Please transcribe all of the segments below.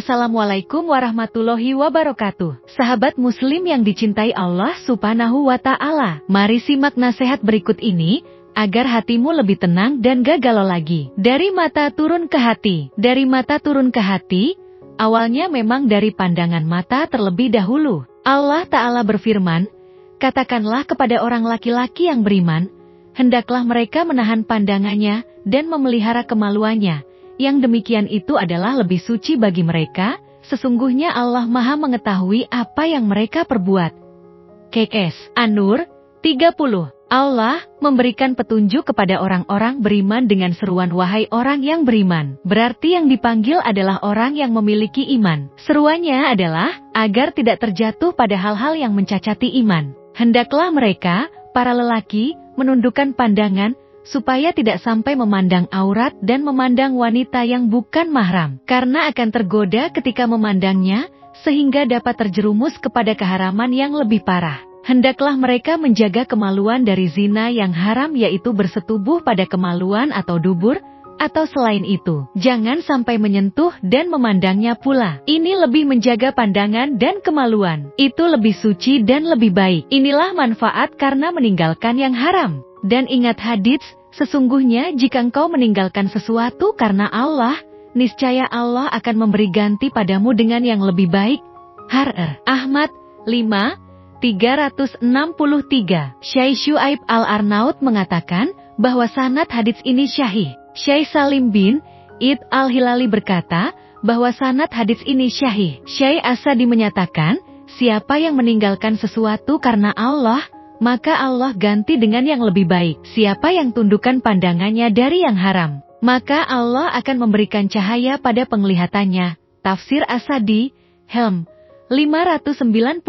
Assalamualaikum warahmatullahi wabarakatuh. Sahabat muslim yang dicintai Allah subhanahu wa ta'ala, mari simak nasihat berikut ini, agar hatimu lebih tenang dan gak galau lagi. Dari mata turun ke hati. Dari mata turun ke hati, awalnya memang dari pandangan mata terlebih dahulu. Allah Ta'ala berfirman, katakanlah kepada orang laki-laki yang beriman, hendaklah mereka menahan pandangannya dan memelihara kemaluannya. Yang demikian itu adalah lebih suci bagi mereka, sesungguhnya Allah Maha mengetahui apa yang mereka perbuat. KS An-Nur 30. Allah memberikan petunjuk kepada orang-orang beriman dengan seruan wahai orang yang beriman. Berarti yang dipanggil adalah orang yang memiliki iman. Seruannya adalah agar tidak terjatuh pada hal-hal yang mencacati iman. Hendaklah mereka, para lelaki, menundukkan pandangan, supaya tidak sampai memandang aurat dan memandang wanita yang bukan mahram, karena akan tergoda ketika memandangnya, sehingga dapat terjerumus kepada keharaman yang lebih parah. Hendaklah mereka menjaga kemaluan dari zina yang haram, yaitu bersetubuh pada kemaluan atau dubur, atau selain itu. Jangan sampai menyentuh dan memandangnya pula. Ini lebih menjaga pandangan dan kemaluan. Itu lebih suci dan lebih baik. Inilah manfaat karena meninggalkan yang haram. Dan ingat hadits, sesungguhnya jika engkau meninggalkan sesuatu karena Allah, niscaya Allah akan memberi ganti padamu dengan yang lebih baik. Har Ahmad 5:363. Syekh Syuaib Al-Arnaut mengatakan bahwa sanad hadits ini syahih. Syekh Salim bin Id Al-Hilali berkata bahwa sanad hadits ini syahih. Syekh Asadi menyatakan, siapa yang meninggalkan sesuatu karena Allah, maka Allah ganti dengan yang lebih baik. Siapa yang tundukkan pandangannya dari yang haram, maka Allah akan memberikan cahaya pada penglihatannya. Tafsir Asadi, Helm 596.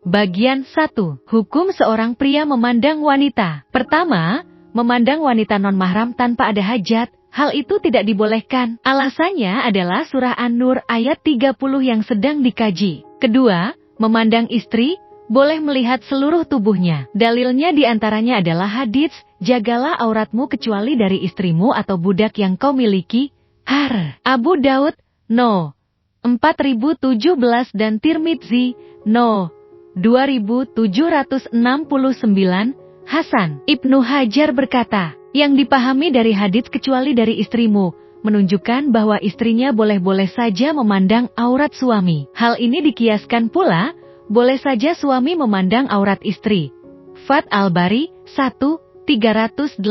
Bagian 1. Hukum seorang pria memandang wanita. Pertama, memandang wanita non-mahram tanpa ada hajat, hal itu tidak dibolehkan. Alasannya adalah surah An-Nur ayat 30 yang sedang dikaji. Kedua, memandang istri, boleh melihat seluruh tubuhnya. Dalilnya diantaranya adalah hadits, jagalah auratmu kecuali dari istrimu atau budak yang kau miliki. Abu Daud, No. 4017 dan Tirmidzi, No. 2769. Hasan Ibnu Hajar berkata, yang dipahami dari hadits kecuali dari istrimu, menunjukkan bahwa istrinya boleh-boleh saja memandang aurat suami. Hal ini dikiaskan pula, boleh saja suami memandang aurat istri. Fath Al-Bari 1:386.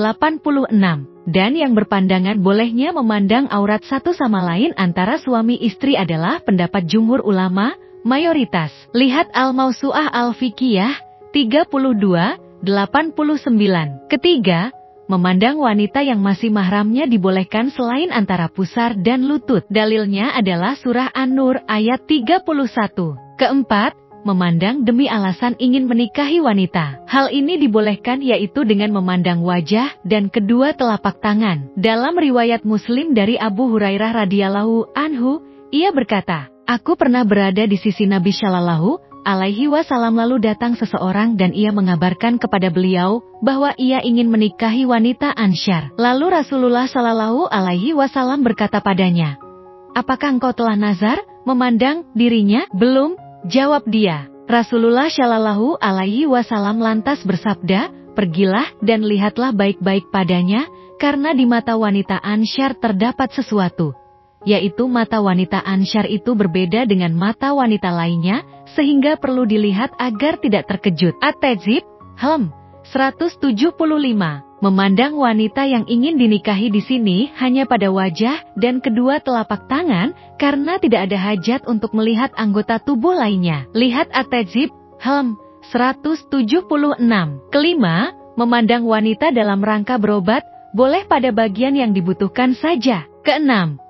Dan yang berpandangan bolehnya memandang aurat satu sama lain antara suami istri adalah pendapat jumhur ulama, mayoritas. Lihat Al-Mausu'ah Al-Fiqhiyah 32:89. Ketiga, memandang wanita yang masih mahramnya dibolehkan selain antara pusar dan lutut. Dalilnya adalah surah An-Nur ayat 31. Keempat, memandang demi alasan ingin menikahi wanita. Hal ini dibolehkan yaitu dengan memandang wajah dan kedua telapak tangan. Dalam riwayat Muslim dari Abu Hurairah radhiyallahu anhu, ia berkata, aku pernah berada di sisi Nabi Shallallahu alaihi wasallam, lalu datang seseorang dan ia mengabarkan kepada beliau bahwa ia ingin menikahi wanita Ansyar. Lalu Rasulullah Shallallahu alaihi wasallam berkata padanya, apakah engkau telah nazar memandang dirinya? Belum, jawab dia. Rasulullah Shallallahu alaihi wasallam lantas bersabda, pergilah dan lihatlah baik-baik padanya, karena di mata wanita Ansyar terdapat sesuatu, yaitu mata wanita Ansyar itu berbeda dengan mata wanita lainnya, sehingga perlu dilihat agar tidak terkejut. At-Tadzib, Helm 175. Memandang wanita yang ingin dinikahi di sini hanya pada wajah dan kedua telapak tangan, karena tidak ada hajat untuk melihat anggota tubuh lainnya. Lihat At-Tadzib, Helm 176. Kelima, memandang wanita dalam rangka berobat, boleh pada bagian yang dibutuhkan saja. Keenam,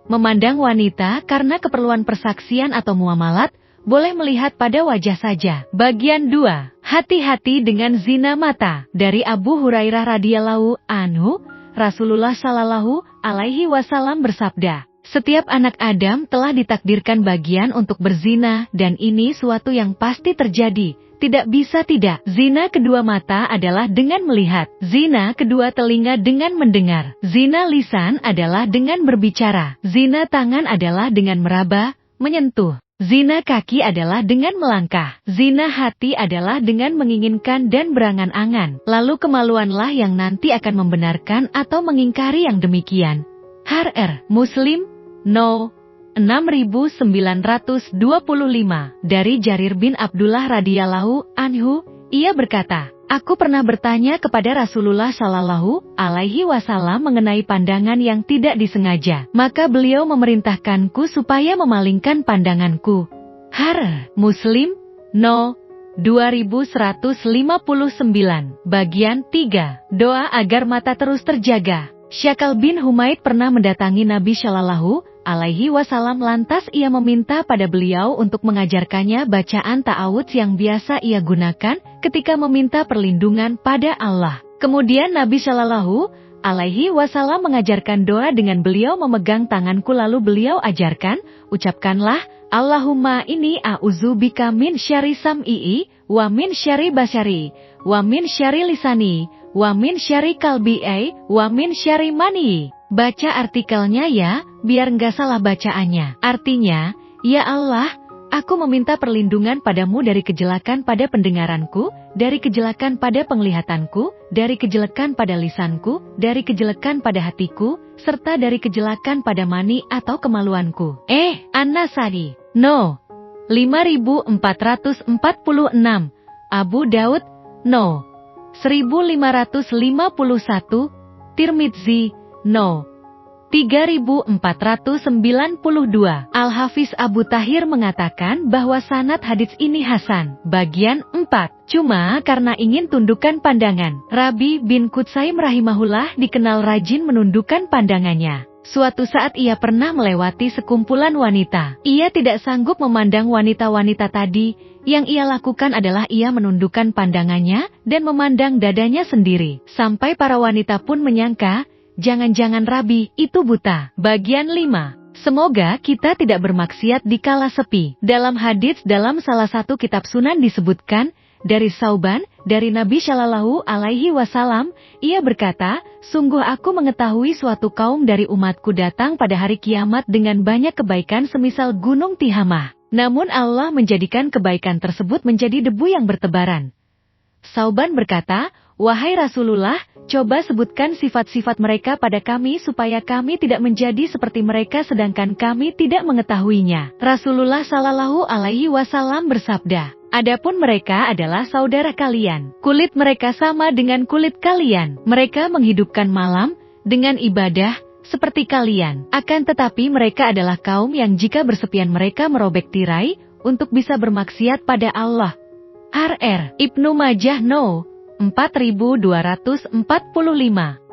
memandang wanita karena keperluan persaksian atau muamalat, boleh melihat pada wajah saja. Bagian 2. Hati-hati dengan zina mata. Dari Abu Hurairah radhiyallahu anhu, Rasulullah Shallallahu alaihi wasallam bersabda, setiap anak Adam telah ditakdirkan bagian untuk berzina, dan ini suatu yang pasti terjadi, tidak bisa tidak. Zina kedua mata adalah dengan melihat. Zina kedua telinga dengan mendengar. Zina lisan adalah dengan berbicara. Zina tangan adalah dengan meraba, menyentuh. Zina kaki adalah dengan melangkah. Zina hati adalah dengan menginginkan dan berangan-angan. Lalu kemaluanlah yang nanti akan membenarkan atau mengingkari yang demikian. Har Muslim, No. 6925 dari Jarir bin Abdullah radhiyallahu anhu, ia berkata, aku pernah bertanya kepada Rasulullah Shallallahu alaihi wasallam mengenai pandangan yang tidak disengaja, maka beliau memerintahkanku supaya memalingkan pandanganku. Har Muslim, No. 2159, bagian 3, doa agar mata terus terjaga. Syakal bin Humaid pernah mendatangi Nabi Shallallahu alaihi wasallam, lantas ia meminta pada beliau untuk mengajarkannya bacaan ta'awudz yang biasa ia gunakan ketika meminta perlindungan pada Allah. Kemudian Nabi Shallallahu alaihi wasallam mengajarkan doa dengan beliau memegang tanganku, lalu beliau ajarkan, ucapkanlah, Allahumma inni a'udzubika min syarri sam'i wa min syarri basari wa min syarri lisani wa min syarri kalbi wa min syarri mani. Baca artikelnya ya, biar nggak salah bacaannya. Artinya, ya Allah, aku meminta perlindungan padamu dari kejelekan pada pendengaranku, dari kejelekan pada penglihatanku, dari kejelekan pada lisanku, dari kejelekan pada hatiku, serta dari kejelekan pada mani atau kemaluanku. An-Nasai, No. 5446, Abu Daud, No. 1551, Tirmidzi, No. 3492. Al-Hafiz Abu Tahir mengatakan bahwa sanad hadits ini hasan. Bagian 4. Cuma karena ingin tundukkan pandangan, Rabi bin Qutsaim rahimahullah dikenal rajin menundukkan pandangannya. Suatu saat ia pernah melewati sekumpulan wanita. Ia tidak sanggup memandang wanita-wanita tadi. Yang ia lakukan adalah ia menundukkan pandangannya dan memandang dadanya sendiri. Sampai para wanita pun menyangka, jangan-jangan Rabi itu buta. Bagian 5. Semoga kita tidak bermaksiat di kala sepi. Dalam hadits dalam salah satu kitab Sunan disebutkan, dari Sauban, dari Nabi Shallallahu alaihi wasallam, ia berkata, sungguh aku mengetahui suatu kaum dari umatku datang pada hari kiamat dengan banyak kebaikan semisal gunung Tihamah. Namun Allah menjadikan kebaikan tersebut menjadi debu yang bertebaran. Sauban berkata, wahai Rasulullah, coba sebutkan sifat-sifat mereka pada kami supaya kami tidak menjadi seperti mereka sedangkan kami tidak mengetahuinya. Rasulullah Shallallahu alaihi wasallam bersabda, adapun mereka adalah saudara kalian. Kulit mereka sama dengan kulit kalian. Mereka menghidupkan malam dengan ibadah seperti kalian. Akan tetapi mereka adalah kaum yang jika bersepian mereka merobek tirai untuk bisa bermaksiat pada Allah. R.R. Ibnu Majah No. 4245.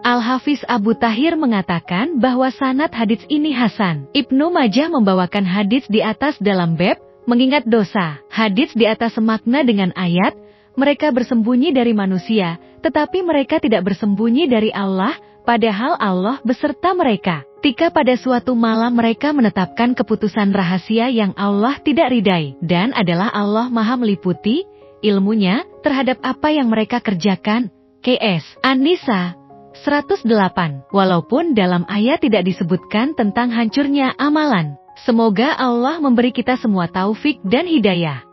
Al-Hafiz Abu Tahir mengatakan bahwa sanad hadits ini hasan. Ibnu Majah membawakan hadits di atas dalam bab mengingat dosa. Hadits di atas semakna dengan ayat, mereka bersembunyi dari manusia, tetapi mereka tidak bersembunyi dari Allah, padahal Allah beserta mereka. Ketika pada suatu malam mereka menetapkan keputusan rahasia yang Allah tidak ridai, dan adalah Allah maha meliputi ilmunya terhadap apa yang mereka kerjakan. Ks. An-Nisa 108. Walaupun dalam ayat tidak disebutkan tentang hancurnya amalan. Semoga Allah memberi kita semua taufik dan hidayah.